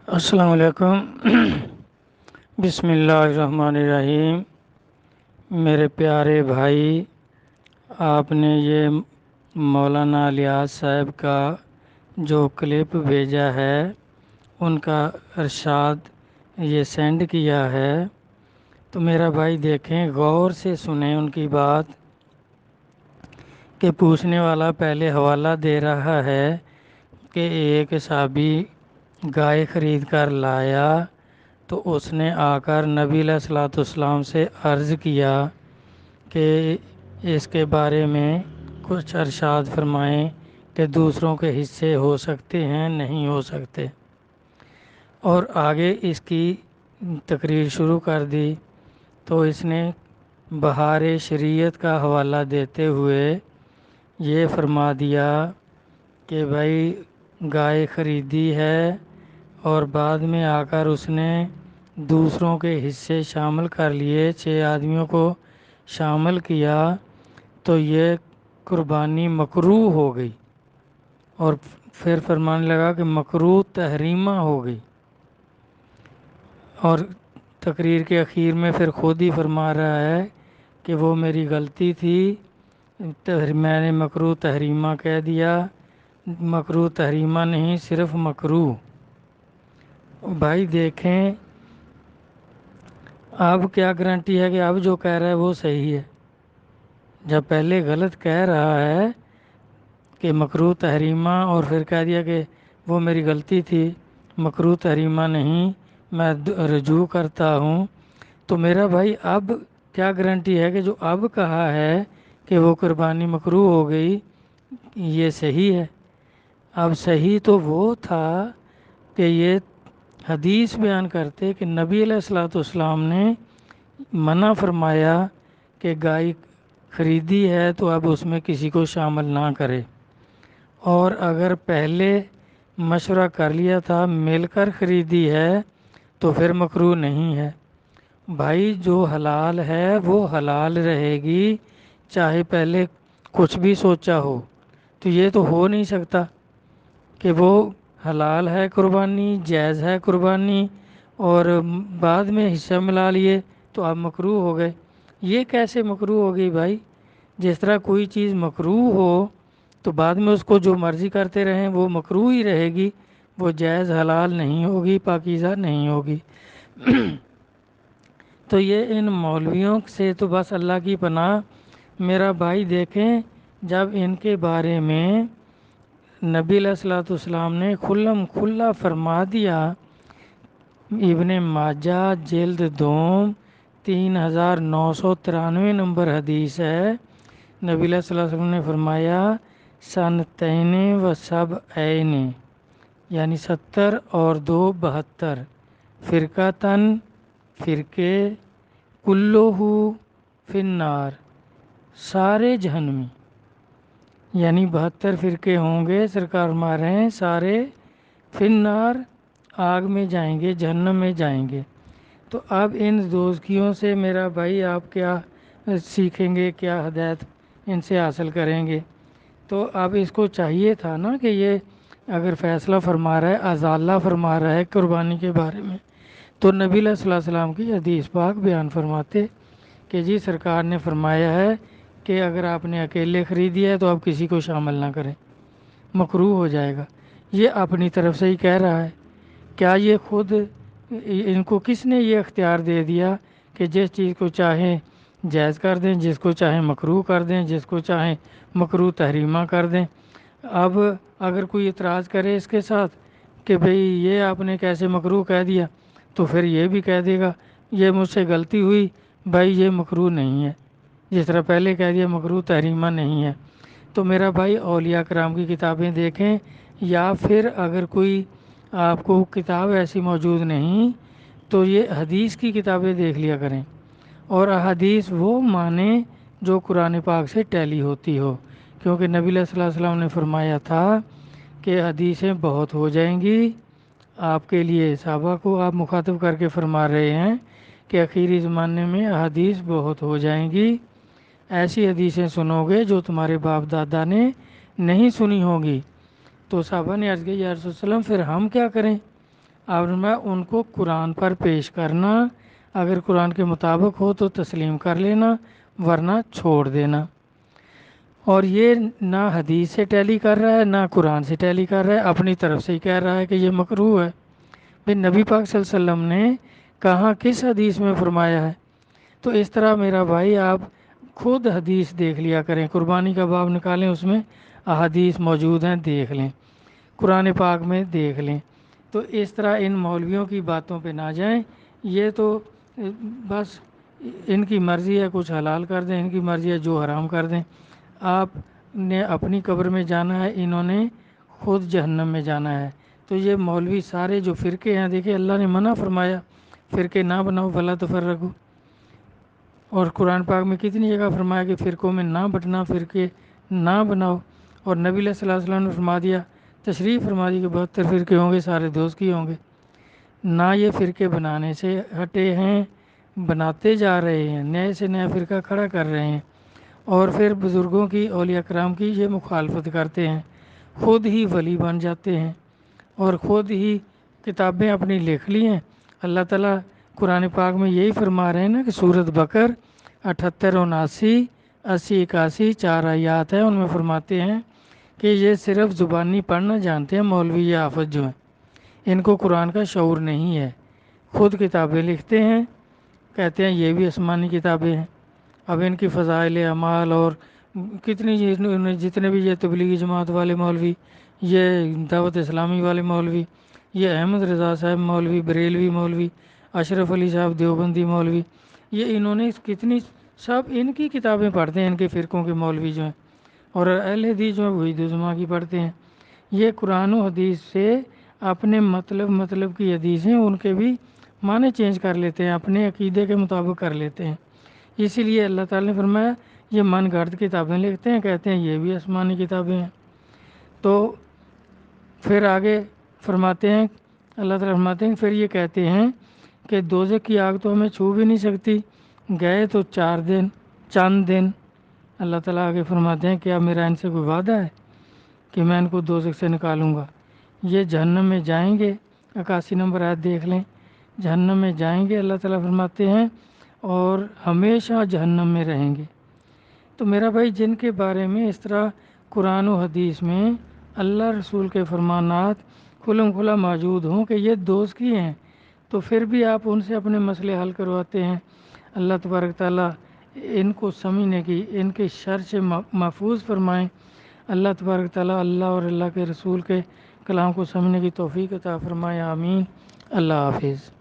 السلام علیکم۔ بسم اللہ الرحمن الرحیم۔ میرے پیارے بھائی، آپ نے یہ مولانا الیاس صاحب کا جو کلپ بھیجا ہے، ان کا ارشاد یہ سینڈ کیا ہے، تو میرا بھائی دیکھیں، غور سے سنیں ان کی بات کہ پوچھنے والا پہلے حوالہ دے رہا ہے کہ ایک صحابی گائے خرید کر لایا تو اس نے آ کر نبی علیہ الصلوۃ والسلام سے عرض کیا کہ اس کے بارے میں کچھ ارشاد فرمائیں کہ دوسروں کے حصے ہو سکتے ہیں نہیں ہو سکتے، اور آگے اس کی تقریر شروع کر دی۔ تو اس نے بہار شریعت کا حوالہ دیتے ہوئے یہ فرما دیا کہ بھائی گائے خریدی ہے اور بعد میں آ کر اس نے دوسروں کے حصے شامل کر لیے، 6 آدمیوں کو شامل کیا، تو یہ قربانی مکروہ ہو گئی، اور پھر فرمانے لگا کہ مکروہ تحریمہ ہو گئی، اور تقریر کے اخیر میں پھر خود ہی فرما رہا ہے کہ وہ میری غلطی تھی، میں نے مکروہ تحریمہ کہہ دیا، مکروہ تحریمہ نہیں، صرف مکروہ۔ بھائی دیکھیں، اب کیا گارنٹی ہے کہ اب جو کہہ رہا ہے وہ صحیح ہے؟ جب پہلے غلط کہہ رہا ہے کہ مکروہ تحریمہ، اور پھر کہہ دیا کہ وہ میری غلطی تھی، مکروہ تحریمہ نہیں، میں رجوع کرتا ہوں، تو میرا بھائی اب کیا گارنٹی ہے کہ جو اب کہا ہے کہ وہ قربانی مکروہ ہو گئی، یہ صحیح ہے؟ اب صحیح تو وہ تھا کہ یہ حدیث بیان کرتے کہ نبی علیہ الصلوۃ والسلام نے منع فرمایا کہ گائے خریدی ہے تو اب اس میں کسی کو شامل نہ کرے، اور اگر پہلے مشورہ کر لیا تھا، مل کر خریدی ہے، تو پھر مکروہ نہیں ہے۔ بھائی جو حلال ہے وہ حلال رہے گی، چاہے پہلے کچھ بھی سوچا ہو، تو یہ تو ہو نہیں سکتا کہ وہ حلال ہے قربانی، جائز ہے قربانی، اور بعد میں حصہ ملا لیے تو اب مکروہ ہو گئے۔ یہ کیسے مکروہ ہو گئی بھائی؟ جس طرح کوئی چیز مکروہ ہو تو بعد میں اس کو جو مرضی کرتے رہیں وہ مکروہ ہی رہے گی، وہ جائز حلال نہیں ہوگی، پاکیزہ نہیں ہوگی۔ تو یہ ان مولویوں سے تو بس اللہ کی پناہ۔ میرا بھائی دیکھیں، جب ان کے بارے میں نبی علیہ الصلوۃ والسلام نے کھلم کھلا فرما دیا، ابن ماجہ جلد دوم 3993 نمبر حدیث ہے، نبی علیہ الصلوۃ والسلام نے فرمایا سنتین و سب عین، یعنی 70 اور 2 72، فرقتاً فرقے، کلہ فی النار، سارے جہنمی، یعنی 72 فرقے ہوں گے، سرکار فرما رہے ہیں سارے فی النار، آگ میں جائیں گے، جہنم میں جائیں گے۔ تو اب ان دوزخیوں سے میرا بھائی آپ کیا سیکھیں گے، کیا ہدایت ان سے حاصل کریں گے؟ تو اب اس کو چاہیے تھا نا کہ یہ اگر فیصلہ فرما رہا ہے، ازالہ فرما رہا ہے قربانی کے بارے میں، تو نبی علیہ الصلوۃ والسلام کی حدیث پاک بیان فرماتے کہ جی سرکار نے فرمایا ہے کہ اگر آپ نے اکیلے خریدی ہے تو آپ کسی کو شامل نہ کریں، مکروہ ہو جائے گا۔ یہ اپنی طرف سے ہی کہہ رہا ہے، کیا یہ خود ان کو کس نے یہ اختیار دے دیا کہ جس چیز کو چاہیں جائز کر دیں، جس کو چاہیں مکروہ کر دیں، جس کو چاہیں مکروہ تحریمہ کر دیں؟ اب اگر کوئی اعتراض کرے اس کے ساتھ کہ بھئی یہ آپ نے کیسے مکروہ کہہ دیا، تو پھر یہ بھی کہہ دے گا یہ مجھ سے غلطی ہوئی، بھائی یہ مکروہ نہیں ہے، جس طرح پہلے کہہ دیا مکروہ تحریمہ نہیں ہے۔ تو میرا بھائی اولیاء کرام کی کتابیں دیکھیں، یا پھر اگر کوئی آپ کو کتاب ایسی موجود نہیں تو یہ حدیث کی کتابیں دیکھ لیا کریں، اور احادیث وہ مانیں جو قرآن پاک سے ٹیلی ہوتی ہو، کیونکہ نبی علیہ الصلوۃ والسلام نے فرمایا تھا کہ حدیثیں بہت ہو جائیں گی آپ کے لیے، صحابہ کو آپ مخاطب کر کے فرما رہے ہیں کہ آخری زمانے میں احادیث بہت ہو جائیں گی، ایسی حدیثیں سنو گے جو تمہارے باپ دادا نے نہیں سنی ہوگی۔ تو صحابہ نے عرض کی یا رسول اللہ، پھر ہم کیا کریں؟ اور میں ان کو قرآن پر پیش کرنا، اگر قرآن کے مطابق ہو تو تسلیم کر لینا ورنہ چھوڑ دینا۔ اور یہ نہ حدیث سے ٹیلی کر رہا ہے نہ قرآن سے ٹیلی کر رہا ہے، اپنی طرف سے ہی کہہ رہا ہے کہ یہ مکروہ ہے۔ پھر نبی پاک صلی اللہ علیہ وسلم نے کہاں کس حدیث میں فرمایا ہے؟ تو اس طرح میرا بھائی آپ خود حدیث دیکھ لیا کریں، قربانی کا باب نکالیں، اس میں احادیث موجود ہیں، دیکھ لیں، قرآن پاک میں دیکھ لیں۔ تو اس طرح ان مولویوں کی باتوں پہ نہ جائیں، یہ تو بس ان کی مرضی ہے، کچھ حلال کر دیں، ان کی مرضی ہے جو حرام کر دیں۔ آپ نے اپنی قبر میں جانا ہے، انہوں نے خود جہنم میں جانا ہے۔ تو یہ مولوی سارے جو فرقے ہیں، دیکھیں اللہ نے منع فرمایا فرقے نہ بناؤ، ولا تفرقوا، اور قرآن پاک میں کتنی جگہ فرمایا کہ فرقوں میں نہ بٹنا، فرقے نہ بناؤ، اور نبی علیہ الصلوۃ والسلام نے فرما دیا، تشریح فرما دی کہ 72 فرقے ہوں گے، سارے دوست ہی ہوں گے۔ نہ یہ فرقے بنانے سے ہٹے ہیں، بناتے جا رہے ہیں، نئے سے نیا فرقہ کھڑا کر رہے ہیں، اور پھر بزرگوں کی، اولیاء کرام کی یہ مخالفت کرتے ہیں، خود ہی ولی بن جاتے ہیں، اور خود ہی کتابیں اپنی لکھ لی ہیں۔ اللہ تعالیٰ قرآن پاک میں یہی فرما رہے ہیں نا کہ سورۃ بقر 78 79 80 81 4 آیات ہیں، ان میں فرماتے ہیں کہ یہ صرف زبانی پڑھنا جانتے ہیں مولوی یا حافظ جو ہیں، ان کو قرآن کا شعور نہیں ہے، خود کتابیں لکھتے ہیں، کہتے ہیں یہ بھی آسمانی کتابیں ہیں۔ اب ان کی فضائل اعمال اور کتنی جتنے بھی یہ تبلیغی جماعت والے مولوی، یہ دعوت اسلامی والے مولوی، یہ احمد رضا صاحب مولوی، بریلوی مولوی، اشرف علی صاحب دیوبندی مولوی، یہ انہوں نے کتنی سب ان کی کتابیں پڑھتے ہیں، ان کے فرقوں کے مولوی جو ہیں، اور اہل حدیث جو ہیں وہی دزما کی پڑھتے ہیں۔ یہ قرآن و حدیث سے اپنے مطلب کی حدیثیں ان کے بھی معنی چینج کر لیتے ہیں، اپنے عقیدے کے مطابق کر لیتے ہیں۔ اسی لیے اللہ تعالیٰ نے فرمایا یہ من گھڑت کتابیں لکھتے ہیں، کہتے ہیں یہ بھی آسمانی کتابیں ہیں۔ تو پھر آگے فرماتے ہیں، اللہ تعالیٰ فرماتے ہیں پھر یہ کہتے ہیں کہ دوزخ کی آگ تو ہمیں چھو بھی نہیں سکتی، گئے تو 4 دن چند دن۔ اللہ تعالیٰ آگے فرماتے ہیں کیا میرا ان سے کوئی وعدہ ہے کہ میں ان کو دوزخ سے نکالوں گا؟ یہ جہنم میں جائیں گے، 81 نمبر آیت دیکھ لیں، جہنم میں جائیں گے، اللہ تعالیٰ فرماتے ہیں، اور ہمیشہ جہنم میں رہیں گے۔ تو میرا بھائی جن کے بارے میں اس طرح قرآن و حدیث میں اللہ رسول کے فرمانات کھلم کھلا موجود ہوں کہ یہ دوست کی ہیں، تو پھر بھی آپ ان سے اپنے مسئلے حل کرواتے ہیں۔ اللہ تبارک تعالیٰ ان کو سمجھنے کی، ان کے شر سے محفوظ فرمائیں۔ اللہ تبارک تعالیٰ اللہ اور اللہ کے رسول کے کلام کو سمجھنے کی توفیق عطا فرمائے، آمین۔ اللہ حافظ۔